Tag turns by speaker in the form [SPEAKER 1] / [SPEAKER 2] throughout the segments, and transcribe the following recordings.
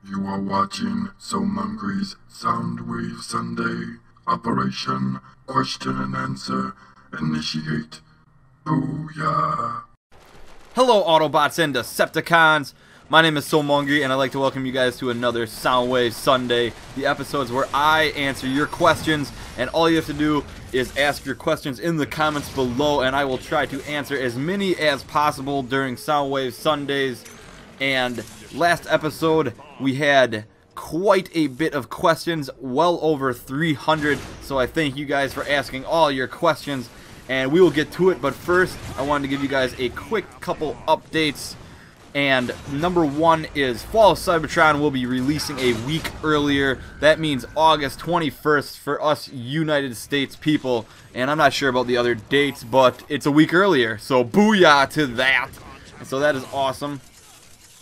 [SPEAKER 1] You are watching Soundwave's Soundwave Sunday. Operation Question and Answer. Initiate. Booyah.
[SPEAKER 2] Hello Autobots and Decepticons, my name is Soulmonger and I'd like to welcome you guys to another Soundwave Sunday, the episodes where I answer your questions, and all you have to do is ask your questions in the comments below and I will try to answer as many as possible during Soundwave Sundays. And last episode we had quite a bit of questions, well over 300, so I thank you guys for asking all your questions. And we will get to it, but first I wanted to give you guys a quick couple updates. And number one is Fall of Cybertron will be releasing a week earlier. That means August 21st for us United States people. And I'm not sure about the other dates, but it's a week earlier. So booyah to that. And so that is awesome.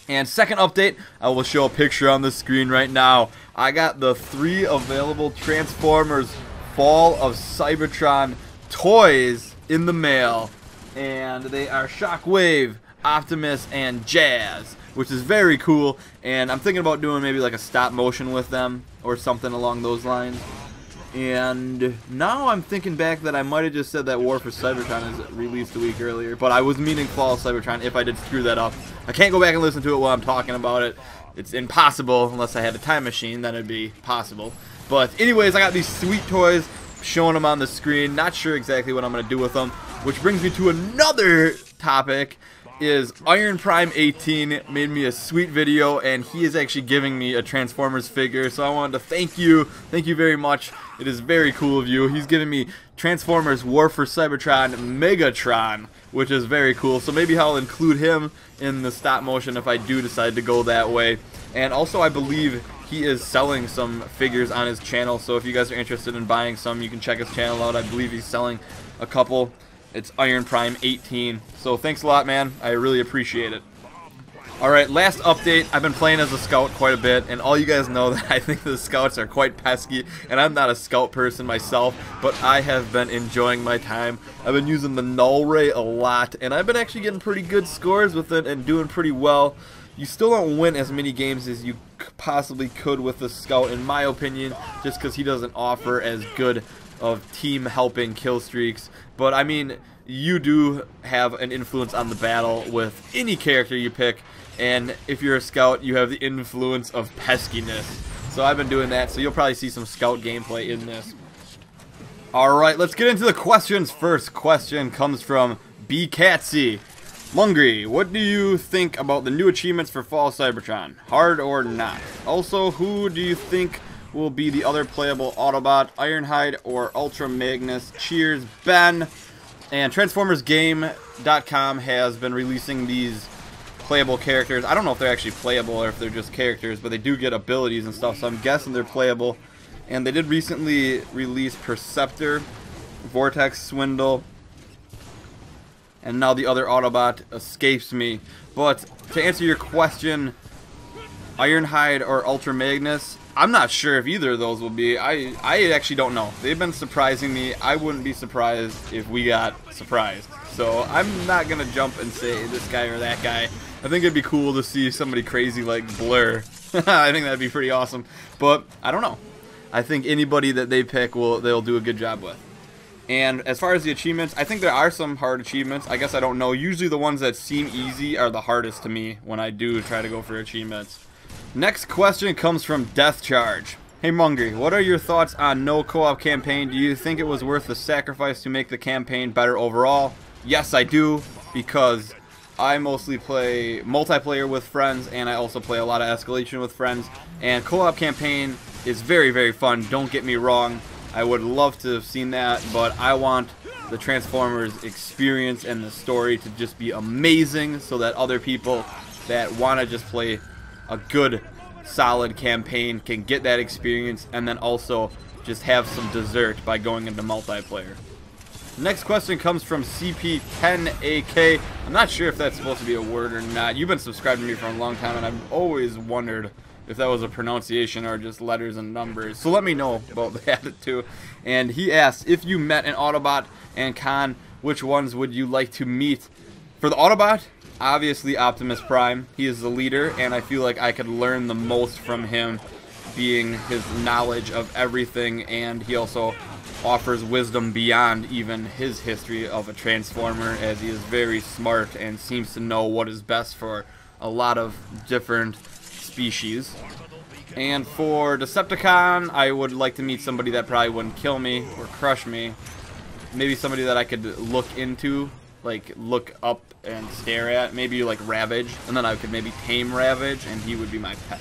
[SPEAKER 2] And second update, I will show a picture on the screen right now. I got the 3 available Transformers Fall of Cybertron toys in the mail, and they are Shockwave, Optimus, and Jazz, which is very cool. And I'm thinking about doing maybe like a stop motion with them or something along those lines. And now I'm thinking back that I might have just said that War for Cybertron is released a week earlier, but I was meaning Fall of Cybertron if I did screw that up. I can't go back and listen to it while I'm talking about it. It's impossible unless I had a time machine, then it'd be possible. But anyways, I got these sweet toys, showing them on the screen. Not sure exactly what I'm going to do with them, which brings me to another topic. Is Iron Prime 18 made me a sweet video, and he is actually giving me a Transformers figure, so I wanted to thank you very much. It is very cool of you. He's giving me Transformers War for Cybertron Megatron, which is very cool, so maybe I'll include him in the stop motion if I do decide to go that way. And also I believe he is selling some figures on his channel, so if you guys are interested in buying some, you can check his channel out. I believe he's selling a couple. It's Iron Prime 18. So thanks a lot, man. I really appreciate it. Alright, last update. I've been playing as a scout quite a bit, and all you guys know that I think the scouts are quite pesky, and I'm not a scout person myself, but I have been enjoying my time. I've been using the null ray a lot, and I've been actually getting pretty good scores with it and doing pretty well. You still don't win as many games as you possibly could with the scout, in my opinion, just because he doesn't offer as good of team helping kill streaks. But I mean, you do have an influence on the battle with any character you pick, and if you're a scout, you have the influence of peskiness. So I've been doing that, so you'll probably see some scout gameplay in this. Alright, let's get into the questions. First question comes from B. Catsy. Mungry, what do you think about the new achievements for Fall of Cybertron? Hard or not? Also, who do you think will be the other playable Autobot, Ironhide or Ultra Magnus? Cheers, Ben. And TransformersGame.com has been releasing these playable characters. I don't know if they're actually playable or if they're just characters, but they do get abilities and stuff, so I'm guessing they're playable. And they did recently release Perceptor, Vortex Swindle, and now the other Autobot escapes me. But to answer your question, Ironhide or Ultra Magnus, I'm not sure if either of those will be. I actually don't know. They've been surprising me. I wouldn't be surprised if we got surprised. So I'm not going to jump and say this guy or that guy. I think it'd be cool to see somebody crazy like Blur. I think that'd be pretty awesome. But I don't know. I think anybody that they pick, they'll do a good job with. And as far as the achievements, I think there are some hard achievements. I guess I don't know. Usually the ones that seem easy are the hardest to me when I do try to go for achievements. Next question comes from Death Charge. Hey Mungry, what are your thoughts on no co-op campaign? Do you think it was worth the sacrifice to make the campaign better overall? Yes, I do, because I mostly play multiplayer with friends, and I also play a lot of escalation with friends. And co-op campaign is very, very fun, don't get me wrong. I would love to have seen that, but I want the Transformers experience and the story to just be amazing so that other people that want to just play a good, solid campaign can get that experience and then also just have some dessert by going into multiplayer. Next question comes from CP10AK. I'm not sure if that's supposed to be a word or not. You've been subscribed to me for a long time, and I've always wondered if that was a pronunciation or just letters and numbers. So let me know about that too. And he asks, if you met an Autobot and Khan, which ones would you like to meet? For the Autobot, Obviously Optimus Prime. He is the leader, and I feel like I could learn the most from him, being his knowledge of everything, and he also offers wisdom beyond even his history of a Transformer, as he is very smart and seems to know what is best for a lot of different species. And for Decepticon, I would like to meet somebody that probably wouldn't kill me or crush me. Maybe somebody that I could look into, like look up and stare at. Maybe like Ravage, and then I could maybe tame Ravage, and he would be my pet.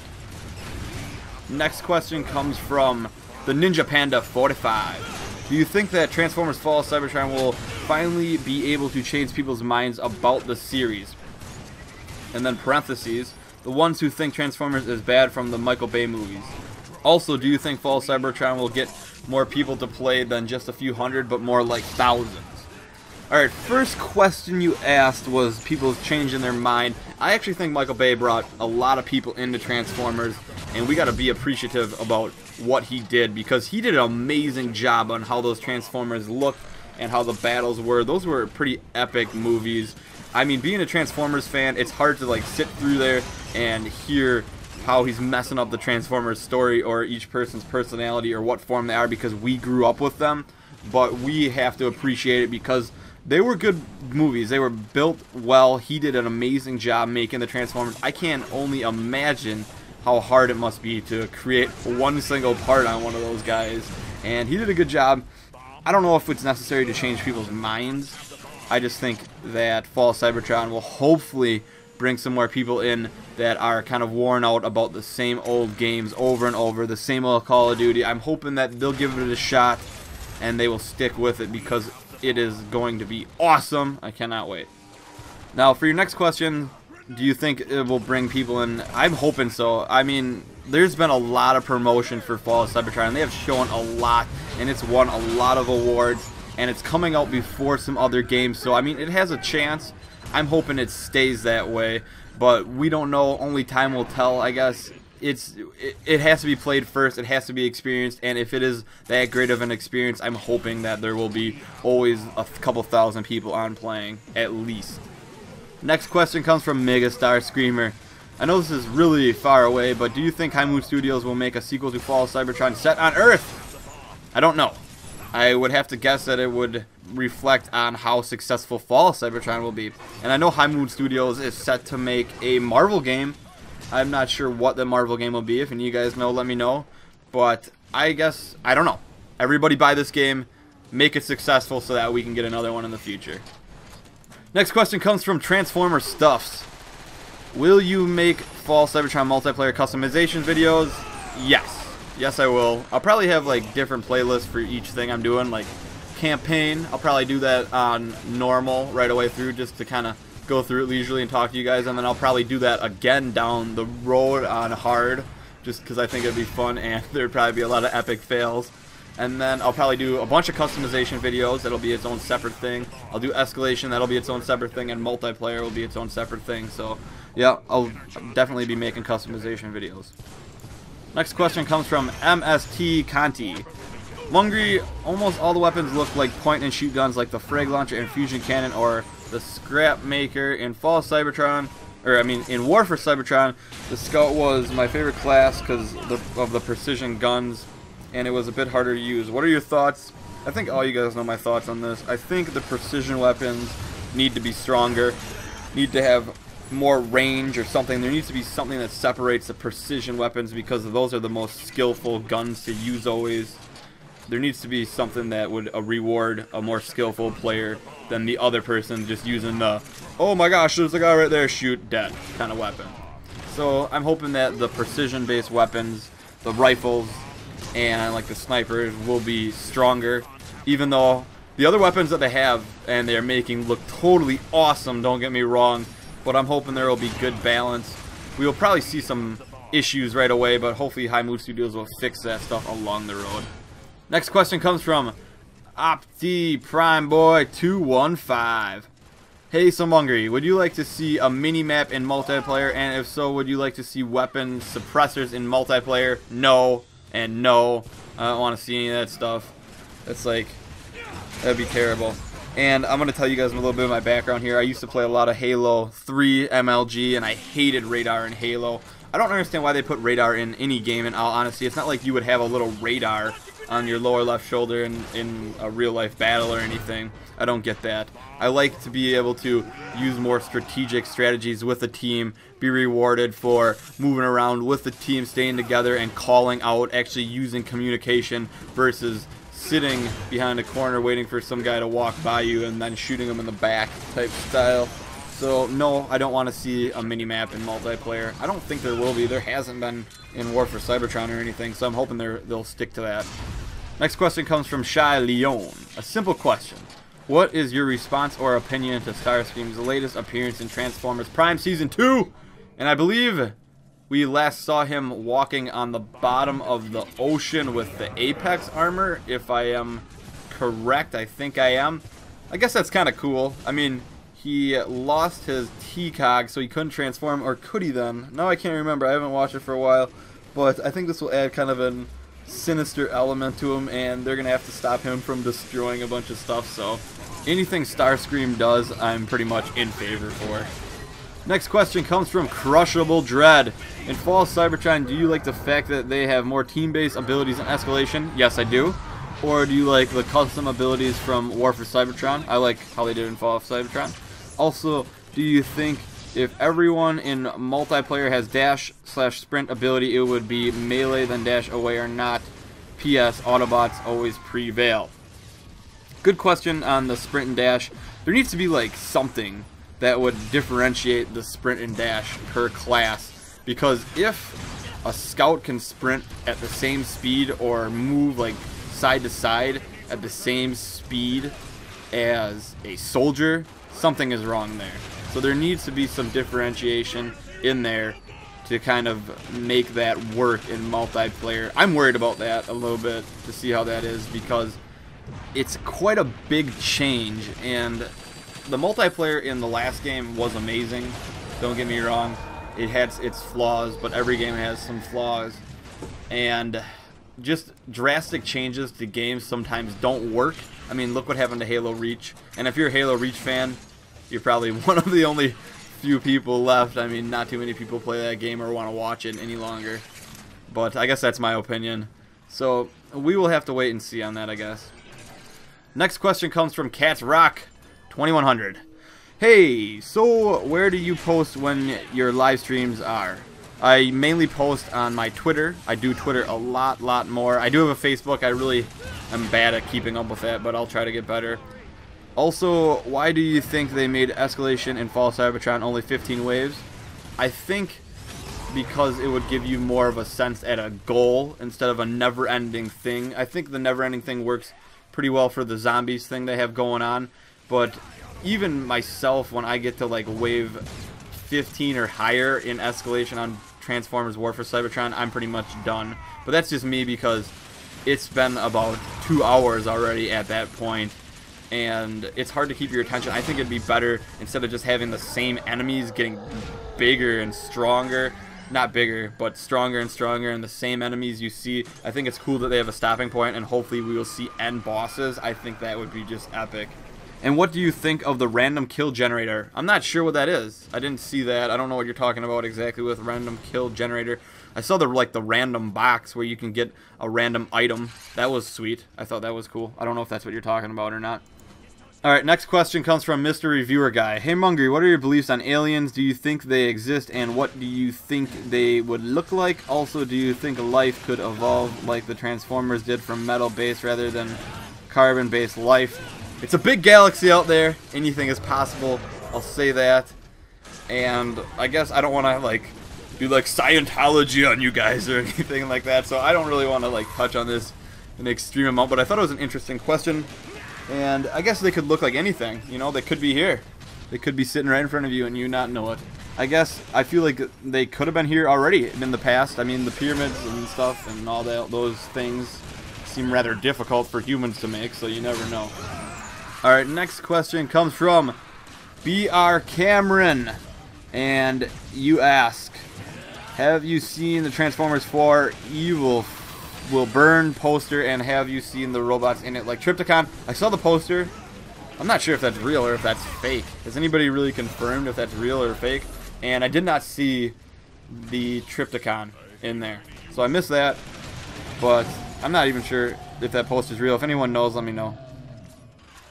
[SPEAKER 2] Next question comes from the Ninja Panda 45. Do you think that Transformers Fall of Cybertron will finally be able to change people's minds about the series? And then parentheses, the ones who think Transformers is bad from the Michael Bay movies. Also, do you think Fall of Cybertron will get more people to play than just a few hundred, but more like thousands? Alright, first question you asked was people changing their mind. I actually think Michael Bay brought a lot of people into Transformers, and we gotta be appreciative about what he did, because he did an amazing job on how those Transformers looked and how the battles were. Those were pretty epic movies. I mean, being a Transformers fan, it's hard to like sit through there and hear how he's messing up the Transformers story or each person's personality or what form they are, because we grew up with them. But we have to appreciate it because they were good movies. They were built well. He did an amazing job making the Transformers. I can only imagine how hard it must be to create one single part on one of those guys. And he did a good job. I don't know if it's necessary to change people's minds. I just think that Fall of Cybertron will hopefully bring some more people in that are kind of worn out about the same old games over and over, the same old Call of Duty. I'm hoping that they'll give it a shot and they will stick with it, because it is going to be awesome. I cannot wait. Now, for your next question, do you think it will bring people in? I'm hoping so. I mean, there's been a lot of promotion for Fall of Cybertron. They have shown a lot, and it's won a lot of awards, and it's coming out before some other games. So, I mean, it has a chance. I'm hoping it stays that way, but we don't know. Only time will tell, I guess. It has to be played first. It has to be experienced, and if it is that great of an experience, I'm hoping that there will be always a couple thousand people on playing, at least. Next question comes from Megastar Screamer. I know this is really far away, but do you think High Moon Studios will make a sequel to Fall of Cybertron set on Earth? I don't know. I would have to guess that it would reflect on how successful Fall of Cybertron will be. And I know High Moon Studios is set to make a Marvel game. I'm not sure what the Marvel game will be. If any of you guys know, let me know. But I guess, I don't know. Everybody buy this game, make it successful so that we can get another one in the future. Next question comes from Transformer Stuffs. Will you make Fall Cybertron multiplayer customization videos? Yes. Yes, I will. I'll probably have like different playlists for each thing I'm doing. Like campaign, I'll probably do that on normal right away through, just to kind of go through it leisurely and talk to you guys. And then I'll probably do that again down the road on hard, just because I think it'd be fun and there'd probably be a lot of epic fails. And then I'll probably do a bunch of customization videos. That'll be its own separate thing. I'll do escalation. That'll be its own separate thing. And multiplayer will be its own separate thing. So, yeah, I'll definitely be making customization videos. Next question comes from MST Conti. Mungry, almost all the weapons look like point-and-shoot guns like the Frag Launcher and Fusion Cannon or the Scrap Maker. In Fall of Cybertron, or I mean in War for Cybertron, the Scout was my favorite class because of the precision guns, and it was a bit harder to use. What are your thoughts? I think all you guys know my thoughts on this. I think the precision weapons need to be stronger, need to have more range or something. There needs to be something that separates the precision weapons, because those are the most skillful guns to use always. There needs to be something that would reward a more skillful player than the other person just using the, oh my gosh, there's a guy right there, shoot, dead kind of weapon. So I'm hoping that the precision based weapons, the rifles, and like the snipers will be stronger, even though the other weapons that they have and they're making look totally awesome, don't get me wrong, but I'm hoping there will be good balance. We will probably see some issues right away, but hopefully High Mood Studios will fix that stuff along the road. Next question comes from Opti Prime Boy 215. Hey Sumungry, would you like to see a mini-map in multiplayer, and if so, would you like to see weapon suppressors in multiplayer? No, and no. I don't want to see any of that stuff. That's like, that'd be terrible. And I'm going to tell you guys a little bit of my background here. I used to play a lot of Halo 3 MLG, and I hated radar in Halo. I don't understand why they put radar in any game, in all honesty. It's not like you would have a little radar on your lower left shoulder in a real-life battle or anything. I don't get that. I like to be able to use more strategic strategies with the team, be rewarded for moving around with the team, staying together, and calling out, actually using communication versus sitting behind a corner waiting for some guy to walk by you and then shooting him in the back type style. So no, I don't want to see a mini-map in multiplayer. I don't think there will be. There hasn't been in War for Cybertron or anything, so I'm hoping they'll stick to that. Next question comes from Shy Leon. A simple question. What is your response or opinion to Starscream's latest appearance in Transformers Prime Season 2? And I believe we last saw him walking on the bottom of the ocean with the Apex armor, if I am correct. I think I am. I guess that's kind of cool. I mean, he lost his T-Cog, so he couldn't transform, or could he then? No, I can't remember. I haven't watched it for a while. But I think this will add kind of an sinister element to him, and they're going to have to stop him from destroying a bunch of stuff. So anything Starscream does, I'm pretty much in favor for. Next question comes from Crushable Dread. In Fall Cybertron, do you like the fact that they have more team-based abilities in Escalation? Yes, I do. Or do you like the custom abilities from War for Cybertron? I like how they did in Fall Cybertron. Also, do you think if everyone in multiplayer has dash/sprint ability, it would be melee then dash away or not? P.S. Autobots always prevail. Good question on the sprint and dash. There needs to be like something that would differentiate the sprint and dash per class, because if a scout can sprint at the same speed or move like side to side at the same speed as a soldier, something is wrong there. So there needs to be some differentiation in there to kind of make that work in multiplayer. I'm worried about that a little bit to see how that is, because it's quite a big change, and the multiplayer in the last game was amazing. Don't get me wrong. It had its flaws, but every game has some flaws. And just drastic changes to games sometimes don't work. I mean, look what happened to Halo Reach. And if you're a Halo Reach fan, you're probably one of the only few people left. I mean, not too many people play that game or want to watch it any longer. But I guess that's my opinion. So we will have to wait and see on that, I guess. Next question comes from Cats Rock 2100. Hey, so where do you post when your live streams are? I mainly post on my Twitter. I do Twitter a lot more. I do have a Facebook. I really am bad at keeping up with that, but I'll try to get better. Also, why do you think they made Escalation in Fall Cybertron only 15 waves? I think because it would give you more of a sense at a goal instead of a never-ending thing. I think the never-ending thing works pretty well for the zombies thing they have going on, but even myself, when I get to like wave 15 or higher in Escalation on Transformers War for Cybertron, I'm pretty much done. But that's just me, because it's been about 2 hours already at that point, and it's hard to keep your attention. I think it'd be better, instead of just having the same enemies getting bigger and stronger, not bigger, but stronger and stronger, and the same enemies you see. I think it's cool that they have a stopping point, and hopefully we will see end bosses. I think that would be just epic. And what do you think of the random kill generator? I'm not sure what that is. I didn't see that. I don't know what you're talking about exactly with random kill generator. I saw the random box where you can get a random item. That was sweet. I thought that was cool. I don't know if that's what you're talking about or not. Alright, next question comes from Mr. Reviewer Guy. Hey Mungry, what are your beliefs on aliens? Do you think they exist, and what do you think they would look like? Also, do you think life could evolve like the Transformers did from metal-based rather than carbon-based life? It's a big galaxy out there. Anything is possible. I'll say that. And I guess I don't want to like do like Scientology on you guys or anything like that, so I don't really want to like touch on this in an extreme amount, but I thought it was an interesting question. And I guess they could look like anything, you know, they could be here. They could be sitting right in front of you and you not know it. I guess I feel like they could have been here already in the past. I mean, the pyramids and stuff and all that, those things seem rather difficult for humans to make, so you never know. Alright, next question comes from B.R. Cameron. And you ask, have you seen the Transformers 4 Evil Will Burn poster, and have you seen the robots in it like Trypticon? I saw the poster, I'm not sure if that's real or if that's fake. Has anybody really confirmed if that's real or fake? And I did not see the Triptychon in there, so I missed that. But I'm not even sure if that post is real. If anyone knows, let me know.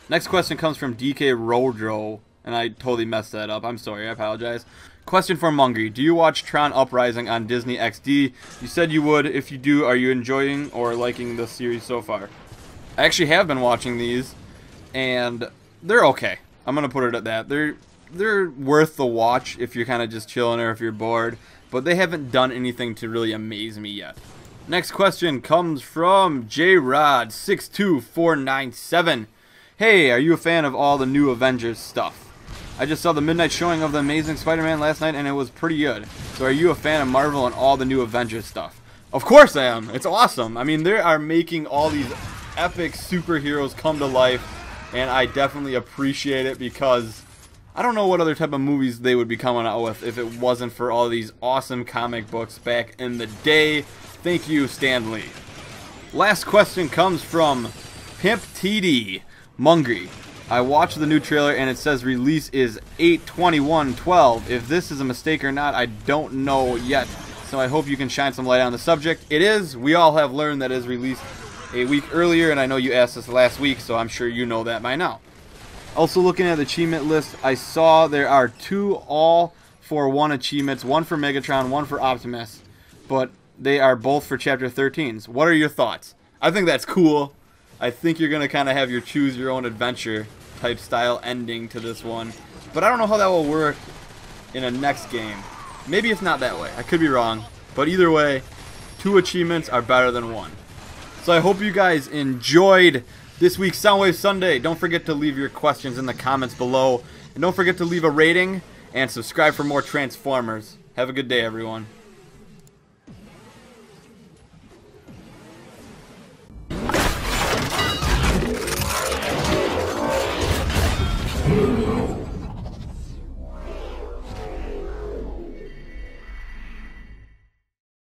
[SPEAKER 2] Next question comes from DK Rodro, and I totally messed that up. I'm sorry, I apologize. Question for Mungry. Do you watch Tron Uprising on Disney XD? You said you would. If you do, are you enjoying or liking the series so far? I actually have been watching these, and they're okay. I'm going to put it at that. They're worth the watch if you're kind of just chilling or if you're bored, but they haven't done anything to really amaze me yet. Next question comes from JRod62497. Hey, are you a fan of all the new Avengers stuff? I just saw the midnight showing of The Amazing Spider-Man last night, and it was pretty good. So are you a fan of Marvel and all the new Avengers stuff? Of course I am. It's awesome. I mean, they are making all these epic superheroes come to life, and I definitely appreciate it because I don't know what other type of movies they would be coming out with if it wasn't for all these awesome comic books back in the day. Thank you, Stan Lee. Last question comes from Pimp TD Mungry. I watched the new trailer and it says release is 8/21/12. If this is a mistake or not, I don't know yet. So I hope you can shine some light on the subject. It is. We all have learned that it is released a week earlier, and I know you asked us last week, so I'm sure you know that by now. Also looking at the achievement list, I saw there are 2 all-for-1 achievements, one for Megatron, one for Optimus, but they are both for Chapter 13s. What are your thoughts? I think that's cool. I think you're going to kind of have your choose-your-own-adventure type style ending to this one. But I don't know how that will work in a next game. Maybe it's not that way. I could be wrong. But either way, 2 achievements are better than 1. So I hope you guys enjoyed this week's Soundwave Sunday. Don't forget to leave your questions in the comments below. And don't forget to leave a rating and subscribe for more Transformers. Have a good day, everyone.